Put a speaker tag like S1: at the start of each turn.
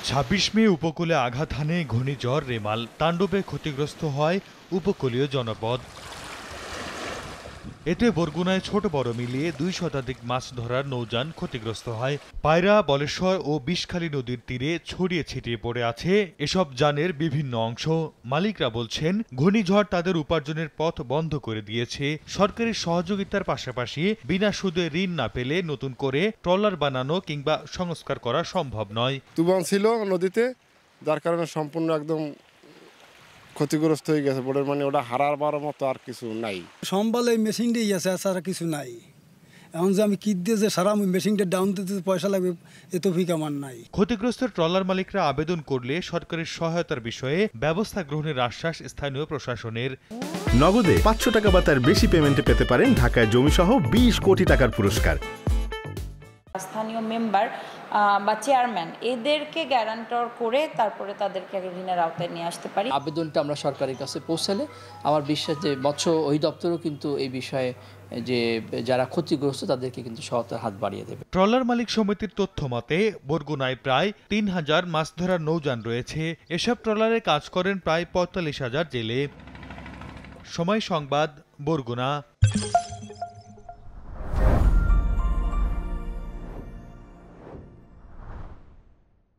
S1: ২৬ মে উপকূলে আঘাত হানে ঘূর্ণিঝড় রেমাল। তাণ্ডবে ক্ষতিগ্রস্ত হয় উপকূলীয় জনপদ। এতে বরগুনায় ছোট বড় মিলিয়ে ২ শতাধিক মাছ ধরার নৌযান ক্ষতিগ্রস্ত হয়। পায়রা, বলেশ্বর ও বিষখালী নদীর তীরে ছড়িয়ে ছিটিয়ে পড়ে আছে এসব যানের বিভিন্ন অংশ। মালিকরা বলছেন, ঘূর্ণিঝড় তাদের উপার্জনের পথ বন্ধ করে দিয়েছে। সরকারি সহযোগিতার পাশাপাশি বিনা সুদে ঋণ না পেলে নতুন করে ট্রলার বানানো কিংবা সংস্কার করা সম্ভব নয়।
S2: তুফান ছিল নদীতে, যার কারণে সম্পূর্ণ একদম ক্ষতিগ্রস্ত হয়ে গেছে। বোটের মানে ওটা হারাবার মতো আর কিছু নাই।
S3: সম্বল এই মেশিনটাই আছে, এছাড়া কিছু নাই। এখন যে আমি কিট দিয়ে যে সারা মেশিনটা ডাউন দিতে পয়সা লাগবে, এ তো ফিক আমার নাই।
S1: ক্ষতিগ্রস্ত ট্রলার মালিকরা আবেদন করলে সরকারের সহায়তার বিষয়ে ব্যবস্থা গ্রহণের আশ্বাস স্থানীয় প্রশাসনের।
S4: নগদে ৫০০ টাকা বা তার বেশি পেমেন্টে পেতে পারেন ঢাকায় জমিসহ ২০ কোটি টাকার পুরস্কার।
S5: স্থানীয় মেম্বার বা চেয়ারম্যান এদেরকে গ্যারান্টর করে তারপরে তাদেরকে ঋণের আওতায় নিয়ে আসতে পারি।
S6: আবেদনটা আমরা সরকারের কাছে পৌঁছালে আমার বিশ্বাস যে মৎস্য অধিদপ্তরও কিন্তু এই বিষয়ে যে যারা ক্ষতিগ্রস্ত তাদেরকে কিন্তু সহায়তার হাত বাড়িয়ে দেবে।
S1: ট্রলার মালিক সমিতির তথ্য মতে বরগুনায় প্রায় ৩,০০০ মাছ ধরার নৌযান রয়েছে। এসব ট্রলারে কাজ করেন প্রায় ৪৫,০০০ জেলে। সময় সংবাদ, বরগুনা।